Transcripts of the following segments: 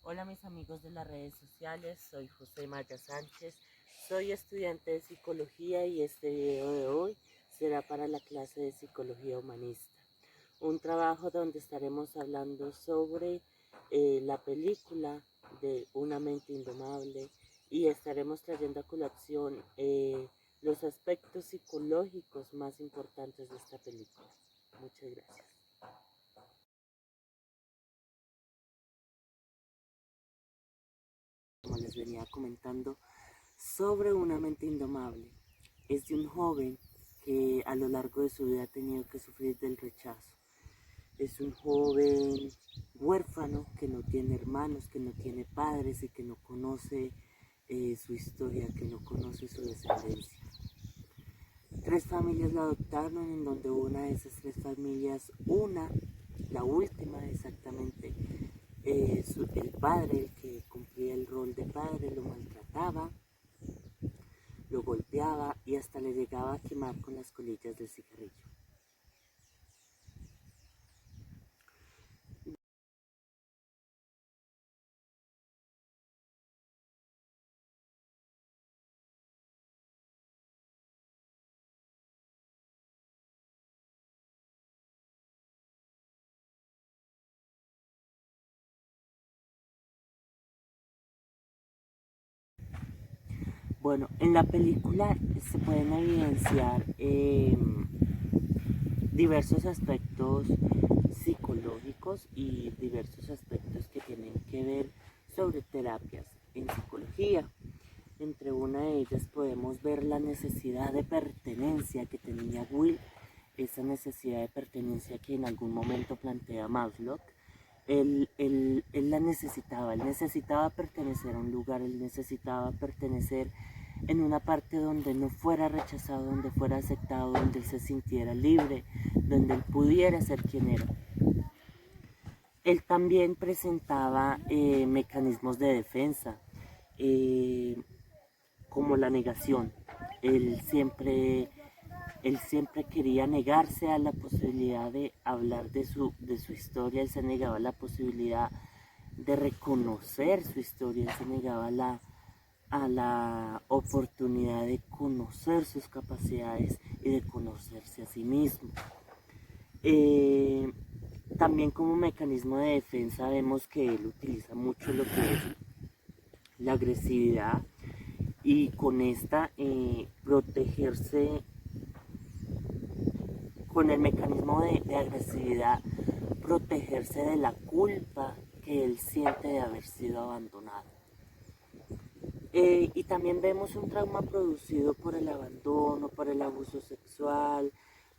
Hola mis amigos de las redes sociales, soy José Maya Sánchez, soy estudiante de psicología y este video de hoy será para la clase de psicología humanista. Un trabajo donde estaremos hablando sobre la película de Una mente indomable y estaremos trayendo a colación los aspectos psicológicos más importantes de esta película. Muchas gracias. Como les venía comentando, sobre Una mente indomable. Es de un joven que a lo largo de su vida ha tenido que sufrir del rechazo. Es un joven huérfano que no tiene hermanos, que no tiene padres y que no conoce su historia, que no conoce su descendencia. Tres familias lo adoptaron, en donde una de esas tres familias, la última exactamente, el padre, el que cumplía el rol de padre, lo maltrataba, lo golpeaba y hasta le llegaba a quemar con las colillas del cigarrillo. Bueno, en la película se pueden evidenciar diversos aspectos psicológicos y diversos aspectos que tienen que ver sobre terapias en psicología. Entre una de ellas podemos ver la necesidad de pertenencia que tenía Will, esa necesidad de pertenencia que en algún momento plantea Maslow. Él él necesitaba pertenecer a un lugar, él necesitaba pertenecer en una parte donde no fuera rechazado, donde fuera aceptado, donde él se sintiera libre, donde él pudiera ser quien era. Él también presentaba mecanismos de defensa, eh, como la negación. Él siempre, él siempre quería negarse a la posibilidad de hablar de su historia, él se negaba a la posibilidad de reconocer su historia, él se negaba a la oportunidad de conocer sus capacidades y de conocerse a sí mismo. También como mecanismo de defensa vemos que él utiliza mucho lo que es la agresividad y con esta protegerse con el mecanismo de agresividad, protegerse de la culpa que él siente de haber sido abandonado. Y también vemos un trauma producido por el abandono, por el abuso sexual,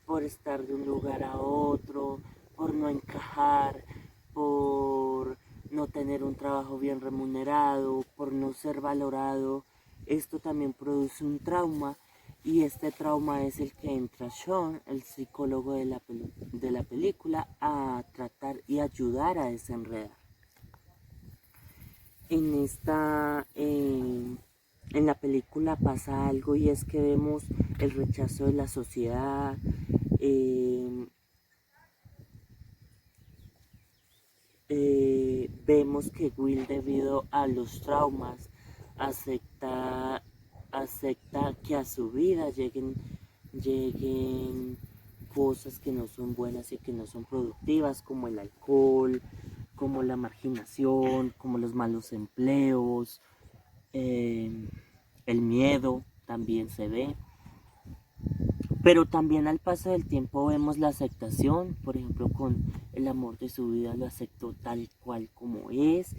por estar de un lugar a otro, por no encajar, por no tener un trabajo bien remunerado, por no ser valorado. Esto también produce un trauma y este trauma es el que entra Sean, el psicólogo de la película, a tratar y ayudar a desenredar. En la película pasa algo y es que vemos el rechazo de la sociedad, vemos que Will, debido a los traumas, acepta, acepta que a su vida lleguen cosas que no son buenas y que no son productivas, como el alcohol, como la marginación, como los malos empleos, el miedo también se ve. Pero también al paso del tiempo vemos la aceptación, por ejemplo, con el amor de su vida lo aceptó tal cual como es,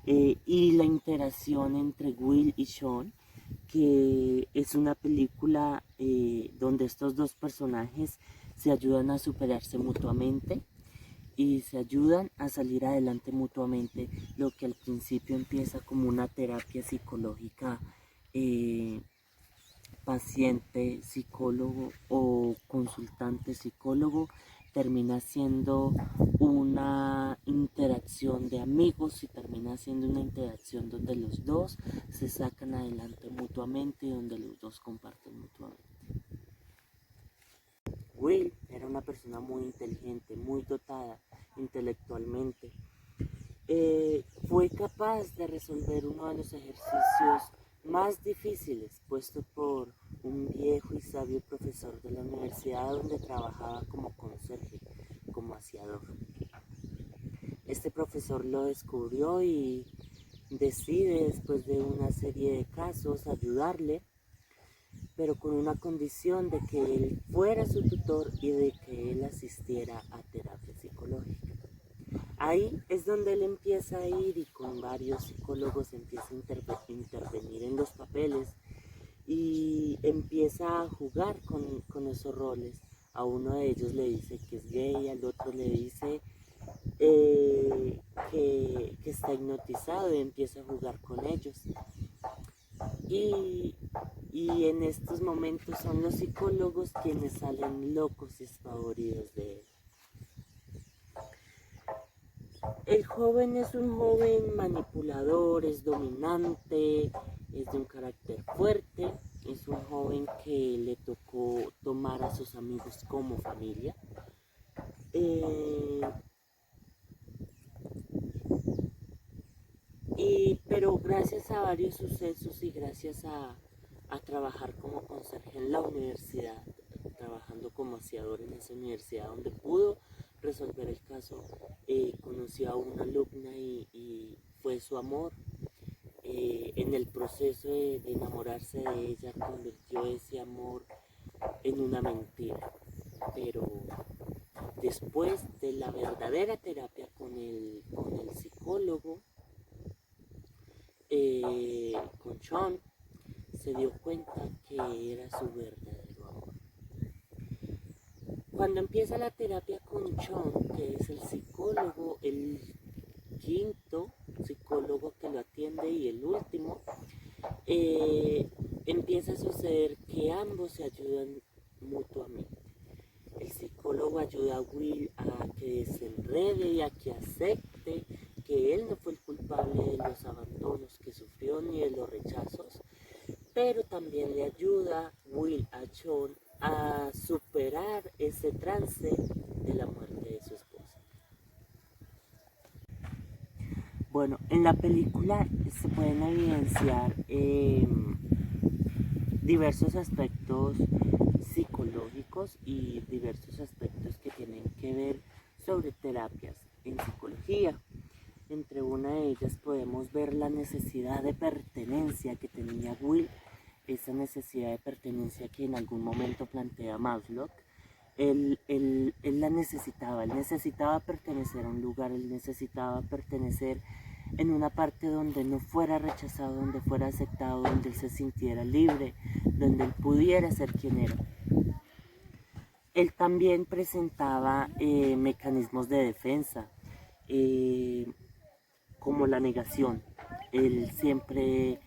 y la interacción entre Will y Sean, que es una película donde estos dos personajes se ayudan a superarse mutuamente y se ayudan a salir adelante mutuamente, lo que al principio empieza como una terapia psicológica, paciente psicólogo o consultante psicólogo, termina siendo una interacción de amigos y termina siendo una interacción donde los dos se sacan adelante mutuamente y donde los dos comparten mutuamente. Will era una persona muy inteligente, muy dotada intelectualmente, fue capaz de resolver uno de los ejercicios más difíciles puesto por un viejo y sabio profesor de la universidad donde trabajaba como conserje, como aseador. Este profesor lo descubrió y decide, después de una serie de casos, ayudarle, pero con una condición de que él fuera su tutor y de que él asistiera a terapia psicológica. Ahí es donde él empieza a ir y con varios psicólogos empieza a intervenir en los papeles y empieza a jugar con esos roles. A uno de ellos le dice que es gay, al otro le dice que está hipnotizado y empieza a jugar con ellos. Y, y en estos momentos son los psicólogos quienes salen locos y espavoridos de él. El joven es un joven manipulador, es dominante, es de un carácter fuerte, es un joven que le tocó tomar a sus amigos como familia. Pero gracias a varios sucesos y gracias a trabajar como conserje en la universidad, trabajando como aseador en esa universidad donde pudo resolver el caso, conoció a una alumna y fue su amor. En el proceso de enamorarse de ella convirtió ese amor en una mentira. Pero después de la verdadera terapia con el psicólogo, con Sean, se dio cuenta que era su verdadero amor. Cuando empieza la terapia con Sean, que es el psicólogo, el quinto psicólogo que lo atiende y el último, empieza a suceder que ambos se ayudan mutuamente. El psicólogo ayuda a Will a que se enrede y a que acepte que él no fue el culpable de los abandonos que sufrió ni de los rechazos, pero también le ayuda Will a Sean a superar ese trance de la muerte de su esposa. Bueno, en la película se pueden evidenciar diversos aspectos psicológicos y diversos aspectos que tienen que ver sobre terapias en psicología. Entre una de ellas podemos ver la necesidad de pertenencia que tenía Will, esa necesidad de pertenencia que en algún momento plantea Maslow. Él la necesitaba, él necesitaba pertenecer a un lugar, él necesitaba pertenecer en una parte donde no fuera rechazado, donde fuera aceptado, donde él se sintiera libre, donde él pudiera ser quien era. Él también presentaba mecanismos de defensa, como la negación. Él siempre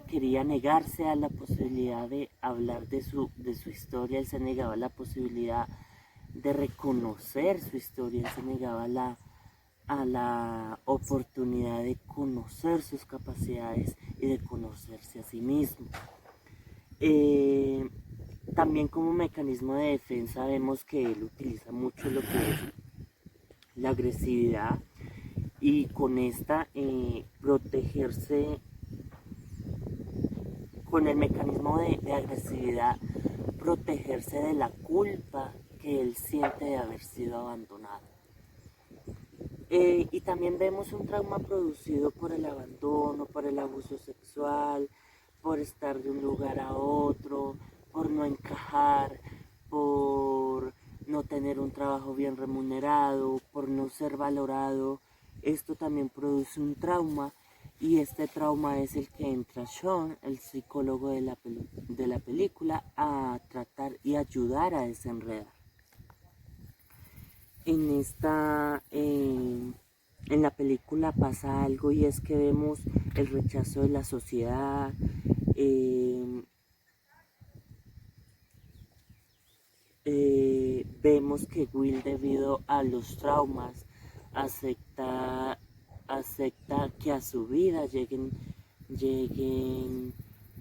quería negarse a la posibilidad de hablar de su historia, él se negaba a la posibilidad de reconocer su historia, él se negaba a la oportunidad de conocer sus capacidades y de conocerse a sí mismo. También como mecanismo de defensa vemos que él utiliza mucho lo que es la agresividad y con esta protegerse, con el mecanismo de agresividad, protegerse de la culpa que él siente de haber sido abandonado. Y también vemos un trauma producido por el abandono, por el abuso sexual, por estar de un lugar a otro, por no encajar, por no tener un trabajo bien remunerado, por no ser valorado. Esto también produce un trauma y este trauma es el que entra Sean, el psicólogo de la película, a tratar y ayudar a desenredar. En la película pasa algo y es que vemos el rechazo de la sociedad, vemos que Will, debido a los traumas, acepta que a su vida lleguen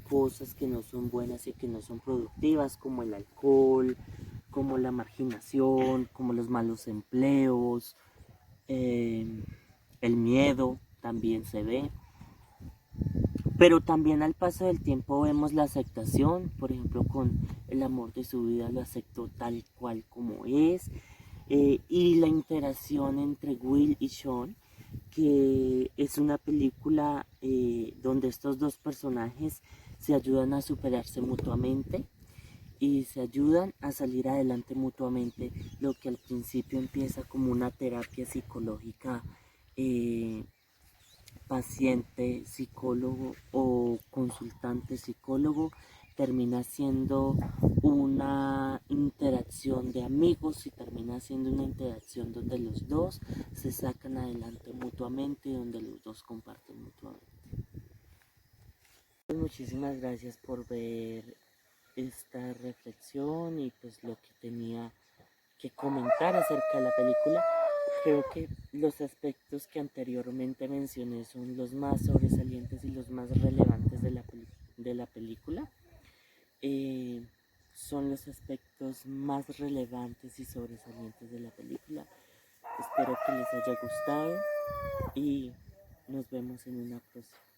cosas que no son buenas y que no son productivas, como el alcohol, como la marginación, como los malos empleos, el miedo también se ve. Pero también al paso del tiempo vemos la aceptación, por ejemplo con el amor de su vida lo aceptó tal cual como es, y la interacción entre Will y Sean, que es una película donde estos dos personajes se ayudan a superarse mutuamente y se ayudan a salir adelante mutuamente, lo que al principio empieza como una terapia psicológica, paciente psicólogo o consultante psicólogo, termina siendo una interacción de amigos y termina siendo una interacción donde los dos se sacan adelante mutuamente y donde los dos comparten mutuamente. Muchísimas gracias por ver esta reflexión y pues lo que tenía que comentar acerca de la película. Creo que los aspectos que anteriormente mencioné son los más sobresalientes y los más relevantes de la película. Son los aspectos más relevantes y sobresalientes de la película. Espero que les haya gustado y nos vemos en una próxima.